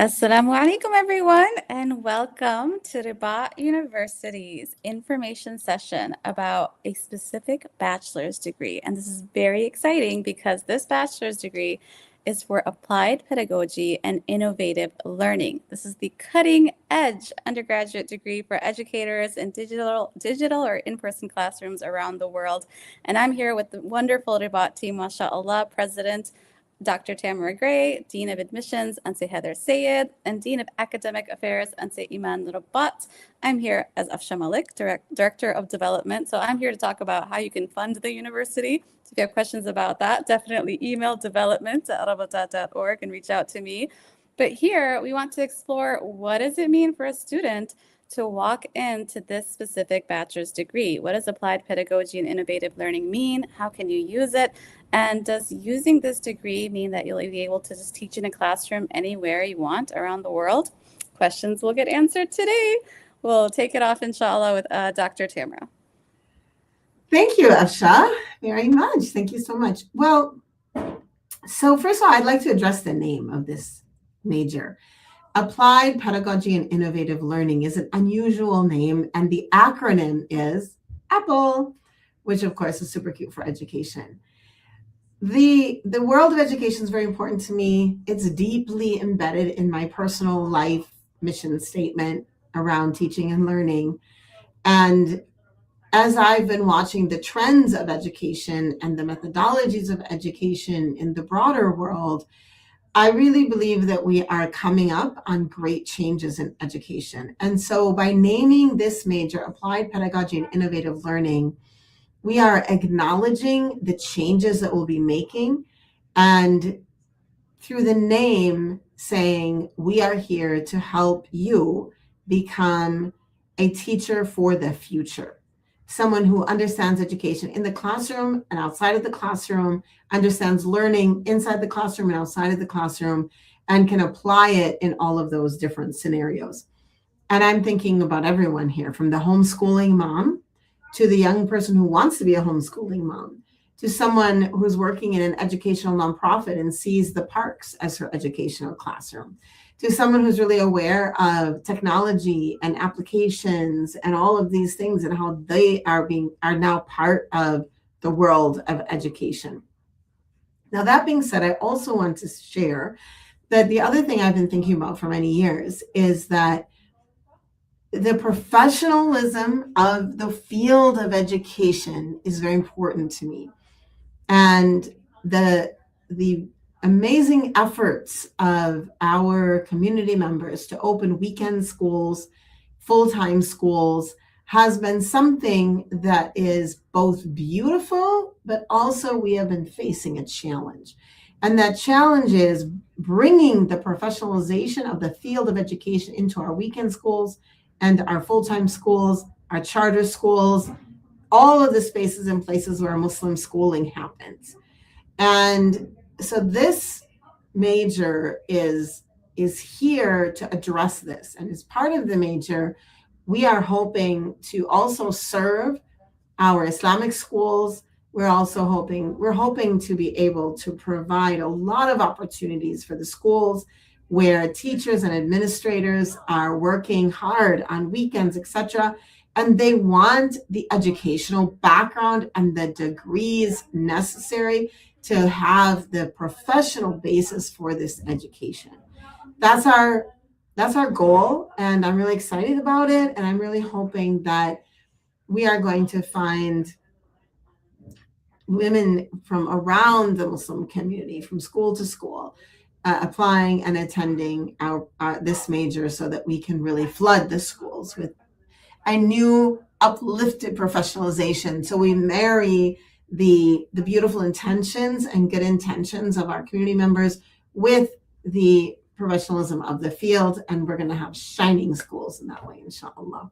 Assalamu alaikum, everyone, and welcome to Ribāṭ University's information session about a specific bachelor's degree. And this is very exciting because this bachelor's degree is for applied pedagogy and innovative learning. This is the cutting edge undergraduate degree for educators in digital or in-person classrooms around the world. And I'm here with the wonderful Ribāṭ team, mashallah, President Dr. Tamara Gray, Dean of Admissions, Anse Heather Sayed, and Dean of Academic Affairs, Anse Iman Ribāṭ. I'm here as Afsha Malik, Director of Development. So I'm here to talk about how you can fund the university. So if you have questions about that, definitely email development@ribāṭ.org and reach out to me. But here we want to explore, what does it mean for a student to walk into this specific bachelor's degree? What does applied pedagogy and innovative learning mean? How can you use it? And does using this degree mean that you'll be able to just teach in a classroom anywhere you want around the world? Questions will get answered today. We'll take it off, inshallah, with Dr. Tamra. Thank you, Afsha, very much. Thank you so much. Well, so first of all, I'd like to address the name of this major. Applied Pedagogy and Innovative Learning is an unusual name, and the acronym is APPLE, which of course is super cute for education. The world of education is very important to me. It's deeply embedded in my personal life mission statement around teaching and learning. And as I've been watching the trends of education and the methodologies of education in the broader world, I really believe that we are coming up on great changes in education. And so by naming this major Applied Pedagogy and Innovative Learning, we are acknowledging the changes that we'll be making, and through the name saying, we are here to help you become a teacher for the future. Someone who understands education in the classroom and outside of the classroom, understands learning inside the classroom and outside of the classroom, and can apply it in all of those different scenarios. And I'm thinking about everyone here, from the homeschooling mom to the young person who wants to be a homeschooling mom, to someone who's working in an educational nonprofit and sees the parks as her educational classroom, to someone who's really aware of technology and applications and all of these things and how they are now part of the world of education. Now, that being said, I also want to share that the other thing I've been thinking about for many years is that the professionalism of the field of education is very important to me. And the amazing efforts of our community members to open weekend schools, full-time schools, has been something that is both beautiful, but also we have been facing a challenge. And that challenge is bringing the professionalization of the field of education into our weekend schools and our full-time schools, our charter schools, all of the spaces and places where Muslim schooling happens. And so this major is here to address this. And as part of the major, we are hoping to also serve our Islamic schools. We're hoping to be able to provide a lot of opportunities for the schools where teachers and administrators are working hard on weekends, etc., and they want the educational background and the degrees necessary to have the professional basis for this education. That's our goal, and I'm really excited about it, and I'm really hoping that we are going to find women from around the Muslim community, from school to school, applying and attending this major, so that we can really flood the schools with a new uplifted professionalization. So we marry the beautiful intentions and good intentions of our community members with the professionalism of the field, and we're going to have shining schools in that way, inshallah.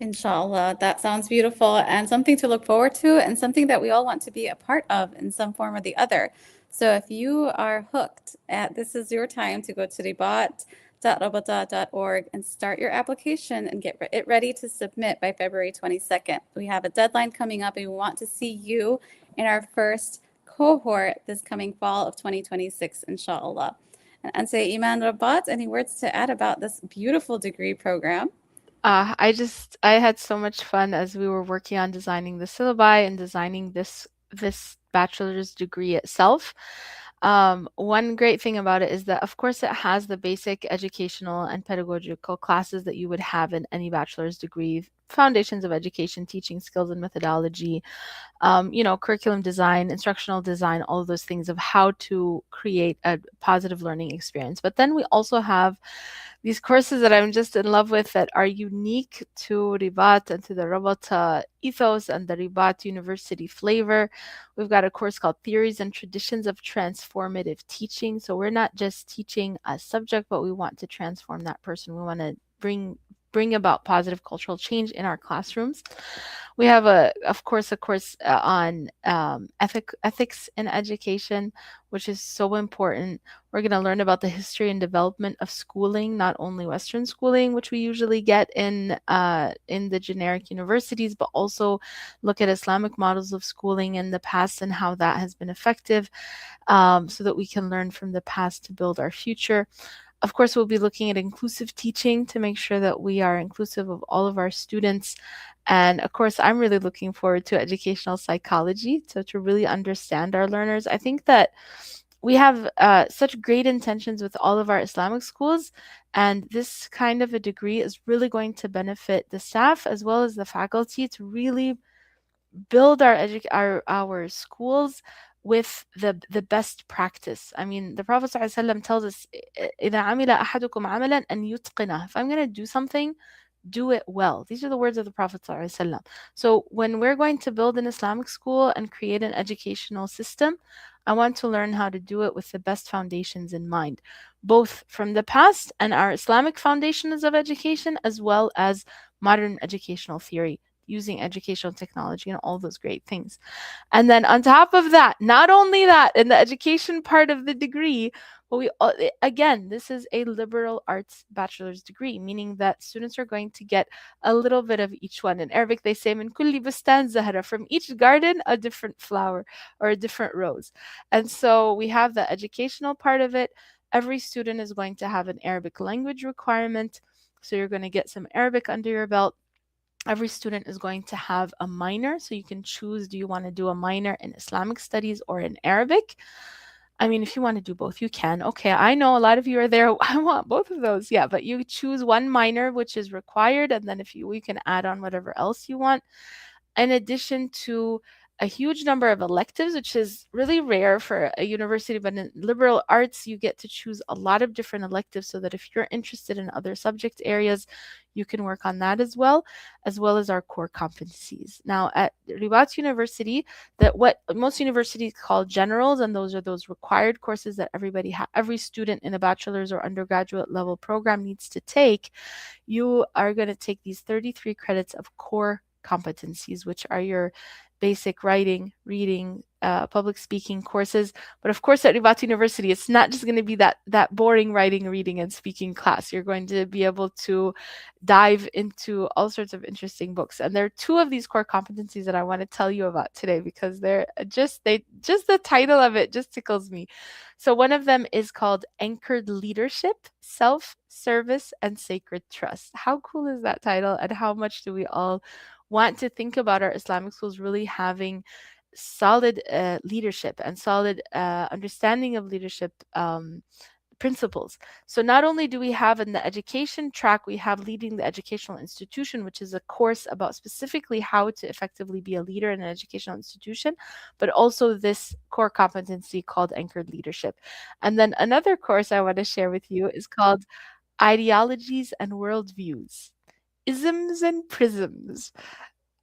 Inshallah, that sounds beautiful and something to look forward to, and something that we all want to be a part of in some form or the other. So if you are hooked, this is your time to go to ribāṭ.ribāṭ.org and start your application and get it ready to submit by February 22nd. We have a deadline coming up, and we want to see you in our first cohort this coming fall of 2026, inshallah. And say Iman Rabat, any words to add about this beautiful degree program? I had so much fun as we were working on designing the syllabi and designing this bachelor's degree itself. One great thing about it is that, of course, it has the basic educational and pedagogical classes that you would have in any bachelor's degree, foundations of education, teaching skills and methodology, curriculum design, instructional design, all of those things of how to create a positive learning experience. But then we also have these courses that I'm just in love with that are unique to Ribāṭ and to the Ribāṭ ethos and the Ribāṭ University flavor. We've got a course called Theories and Traditions of Transformative Teaching. So we're not just teaching a subject, but we want to transform that person. We want to bring about positive cultural change in our classrooms. We have of course, a course on ethics in education, which is so important. We're going to learn about the history and development of schooling, not only Western schooling, which we usually get in the generic universities, but also look at Islamic models of schooling in the past and how that has been effective, so that we can learn from the past to build our future. Of course, we'll be looking at inclusive teaching to make sure that we are inclusive of all of our students. And of course, I'm really looking forward to educational psychology, so to really understand our learners. I think that we have such great intentions with all of our Islamic schools, and this kind of a degree is really going to benefit the staff as well as the faculty to really build our schools with the best practice. I mean, the Prophet ﷺ tells us, إذا عمل أحدكم عملا أن يتقنه. If I'm going to do something, do it well. These are the words of the Prophet ﷺ. So when we're going to build an Islamic school and create an educational system, I want to learn how to do it with the best foundations in mind, both from the past and our Islamic foundations of education, as well as modern educational theory, using educational technology and all those great things. And then on top of that, not only that, in the education part of the degree, but again, this is a liberal arts bachelor's degree, meaning that students are going to get a little bit of each one. In Arabic, they say min kulli bustan zahra, from each garden a different flower or a different rose. And so we have the educational part of it. Every student is going to have an Arabic language requirement, so you're going to get some Arabic under your belt. Every student is going to have a minor, so you can choose, do you want to do a minor in Islamic studies or in Arabic? I mean, if you want to do both, you can. Okay, I know a lot of you are there. I want both of those. Yeah, but you choose one minor, which is required, and then if you can add on whatever else you want. In addition to a huge number of electives, which is really rare for a university, but in liberal arts, you get to choose a lot of different electives so that if you're interested in other subject areas, you can work on that as well as our core competencies. Now, at Ribāṭ University, that what most universities call generals, and those are those required courses that every student in a bachelor's or undergraduate level program needs to take, you are going to take these 33 credits of core competencies, which are your basic writing, reading, public speaking courses. But of course, at Ribāṭ University, it's not just going to be that boring writing, reading, and speaking class. You're going to be able to dive into all sorts of interesting books. And there are two of these core competencies that I want to tell you about today because the title of it just tickles me. So one of them is called Anchored Leadership, Self-Service, and Sacred Trust. How cool is that title? And how much do we all want to think about our Islamic schools really having solid leadership and solid understanding of leadership principles. So not only do we have in the education track, we have leading the educational institution, which is a course about specifically how to effectively be a leader in an educational institution, but also this core competency called Anchored Leadership. And then another course I want to share with you is called Ideologies and Worldviews, Isms and Prisms.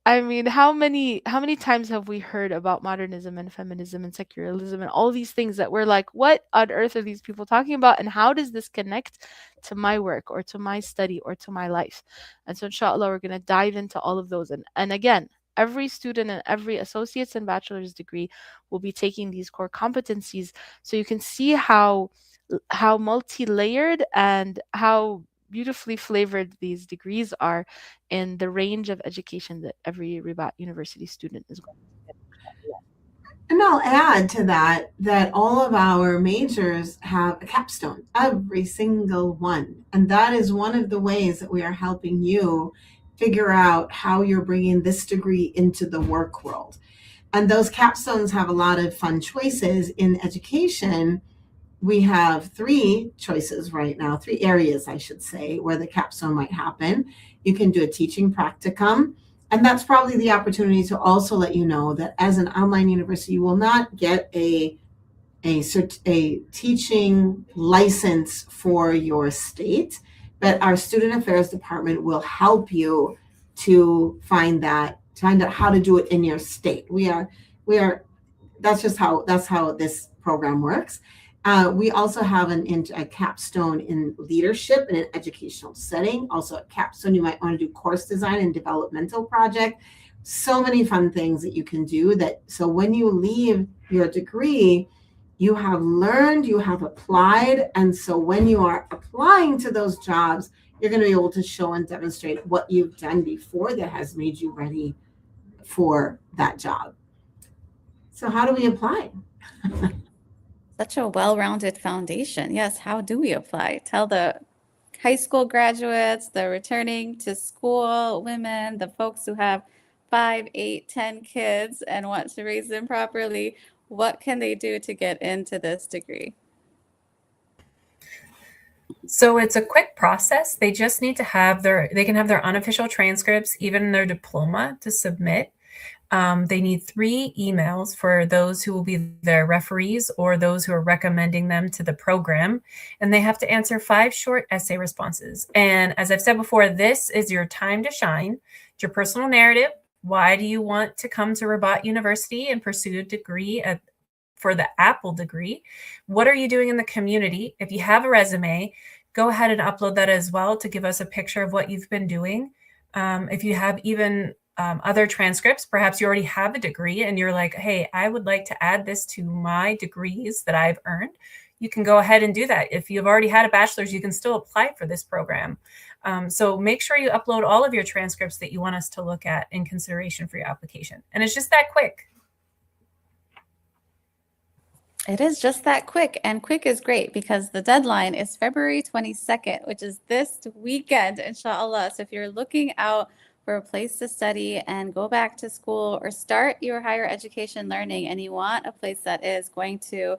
I mean, how many times have we heard about modernism and feminism and secularism and all these things that we're like, what on earth are these people talking about? And how does this connect to my work or to my study or to my life? And so inshallah, we're going to dive into all of those. And again, every student and every associate's and bachelor's degree will be taking these core competencies. So you can see how multi-layered and how beautifully flavored these degrees are in the range of education that every Ribāṭ University student is going to get. And I'll add to that that all of our majors have a capstone, every single one. And that is one of the ways that we are helping you figure out how you're bringing this degree into the work world. And those capstones have a lot of fun choices in education. We have three choices right now, three areas, I should say, where the capstone might happen. You can do a teaching practicum. And that's probably the opportunity to also let you know that as an online university, you will not get a teaching license for your state, but our student affairs department will help you to find out how to do it in your state. We are that's how this program works. We also have a capstone in leadership in an educational setting. Also a capstone, you might want to do course design and developmental project. So many fun things that you can do so when you leave your degree, you have learned, you have applied. And so when you are applying to those jobs, you're going to be able to show and demonstrate what you've done before that has made you ready for that job. So how do we apply? Such a well-rounded foundation. Yes, how do we apply? Tell the high school graduates, the returning to school women, the folks who have 5, 8, 10 kids and want to raise them properly, what can they do to get into this degree? So it's a quick process. They just need to have they can have their unofficial transcripts, even their diploma to submit. They need 3 emails for those who will be their referees or those who are recommending them to the program. And they have to answer 5 short essay responses. And as I've said before, this is your time to shine. It's your personal narrative. Why do you want to come to Ribāṭ University and pursue a degree for the Apple degree? What are you doing in the community? If you have a resume, go ahead and upload that as well to give us a picture of what you've been doing. If you have even other transcripts, perhaps you already have a degree and you're like, hey, I would like to add this to my degrees that I've earned. You can go ahead and do that. If you've already had a bachelor's, you can still apply for this program. So make sure you upload all of your transcripts that you want us to look at in consideration for your application. And it's just that quick. It is just that quick, and quick is great because the deadline is February 22nd, which is this weekend, inshallah. So if you're looking out for a place to study and go back to school or start your higher education learning, and you want a place that is going to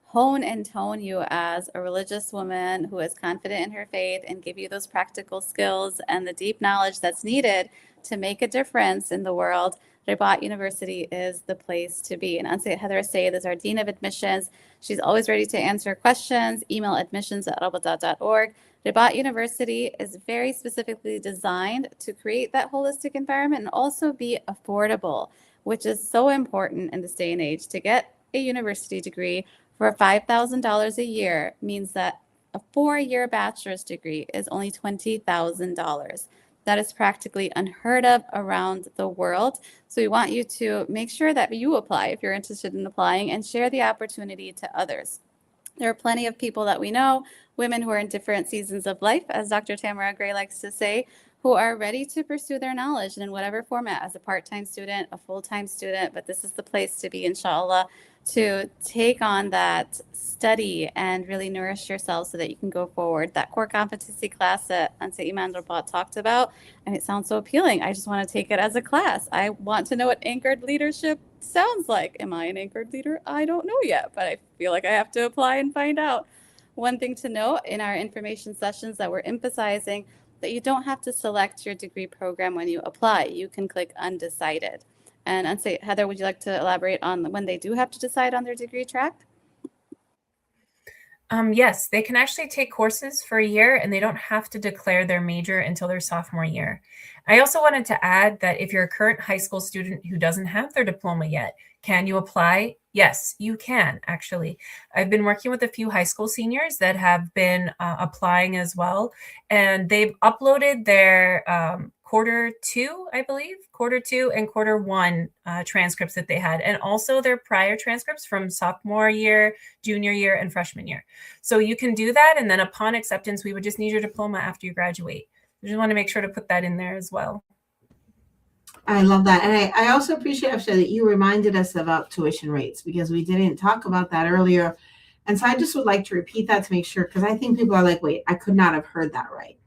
hone and tone you as a religious woman who is confident in her faith and give you those practical skills and the deep knowledge that's needed to make a difference in the world, Ribāṭ University is the place to be. And Ansayed Heather Sayed is our Dean of Admissions. She's always ready to answer questions. Email admissions@ribāṭ.org. Ribāṭ University is very specifically designed to create that holistic environment and also be affordable, which is so important in this day and age. To get a university degree for $5,000 a year means that a 4-year bachelor's degree is only $20,000. That is practically unheard of around the world. So we want you to make sure that you apply if you're interested in applying and share the opportunity to others. There are plenty of people that we know, women who are in different seasons of life, as Dr. Tamara Gray likes to say, who are ready to pursue their knowledge in whatever format, as a part-time student, a full-time student, but this is the place to be, inshallah, to take on that study and really nourish yourself so that you can go forward. That core competency class that Ansayed Iman Ribāṭ talked about, and it sounds so appealing. I just want to take it as a class. I want to know what anchored leadership sounds like. Am I an anchored leader? I don't know yet, but I feel like I have to apply and find out. One thing to note in our information sessions that we're emphasizing that you don't have to select your degree program when you apply. You can click undecided. And Ansayed, Heather, would you like to elaborate on when they do have to decide on their degree track? Yes, they can actually take courses for a year and they don't have to declare their major until their sophomore year. I also wanted to add that if you're a current high school student who doesn't have their diploma yet, can you apply? Yes, you can actually. I've been working with a few high school seniors that have been applying as well, and they've uploaded their quarter 2 and quarter 1 transcripts that they had, and also their prior transcripts from sophomore year, junior year, and freshman year. So you can do that, and then upon acceptance, we would just need your diploma after you graduate. We just want to make sure to put that in there as well. I love that. And I also appreciate, Afsha, that you reminded us about tuition rates because we didn't talk about that earlier. And so I just would like to repeat that to make sure, because I think people are like, wait, I could not have heard that right.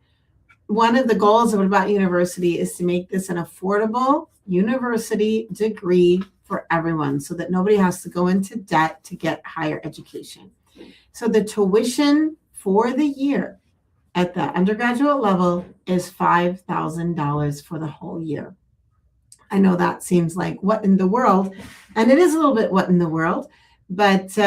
One of the goals of Ribāṭ University is to make this an affordable university degree for everyone so that nobody has to go into debt to get higher education. So the tuition for the year at the undergraduate level is $5,000 for the whole year. I know that seems like what in the world, and it is a little bit what in the world, but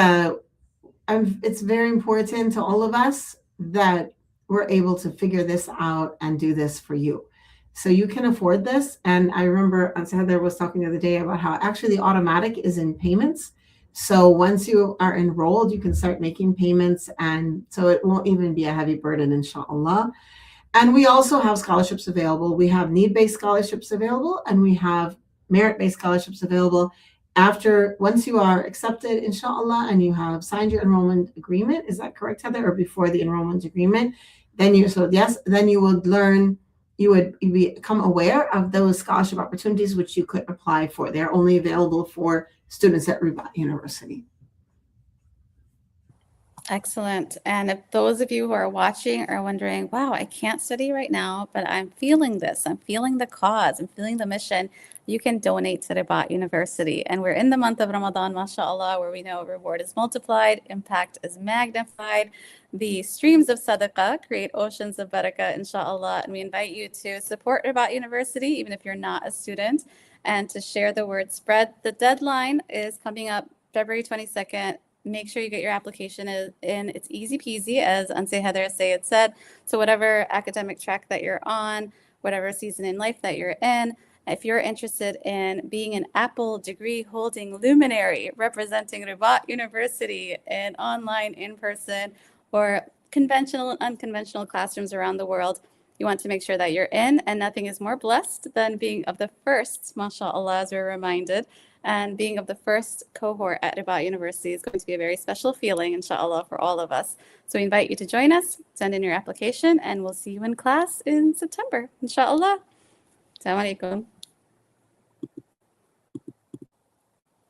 it's very important to all of us that we're able to figure this out and do this for you. So you can afford this. And I remember Heather was talking the other day about how actually the automatic is in payments. So once you are enrolled, you can start making payments. And so it won't even be a heavy burden, inshallah. And we also have scholarships available. We have need-based scholarships available, and we have merit-based scholarships available. Once you are accepted, inshallah, and you have signed your enrollment agreement, is that correct, Heather? Or before the enrollment agreement, then you would learn, you would become aware of those scholarship opportunities which you could apply for. They're only available for students at Ribāṭ University. Excellent. And if those of you who are watching are wondering, wow, I can't study right now, but I'm feeling this, I'm feeling the cause, I'm feeling the mission, you can donate to Ribāṭ University. And we're in the month of Ramadan, mashallah, where we know reward is multiplied, impact is magnified. The streams of sadaqah create oceans of barakah, inshallah. And we invite you to support Ribāṭ University, even if you're not a student, and to share the word spread. The deadline is coming up February 22nd. Make sure you get your application in. It's easy peasy, as Anse Heather Sayed said. So whatever academic track that you're on, whatever season in life that you're in, if you're interested in being an Apple degree holding luminary representing Ribāṭ University in online, in-person, or conventional and unconventional classrooms around the world, you want to make sure that you're in, and nothing is more blessed than being of the first, mashallah, as we're reminded. And being of the first cohort at Ribāṭ University is going to be a very special feeling, inshallah, for all of us. So we invite you to join us, send in your application, and we'll see you in class in September, inshallah. Assalamu alaikum.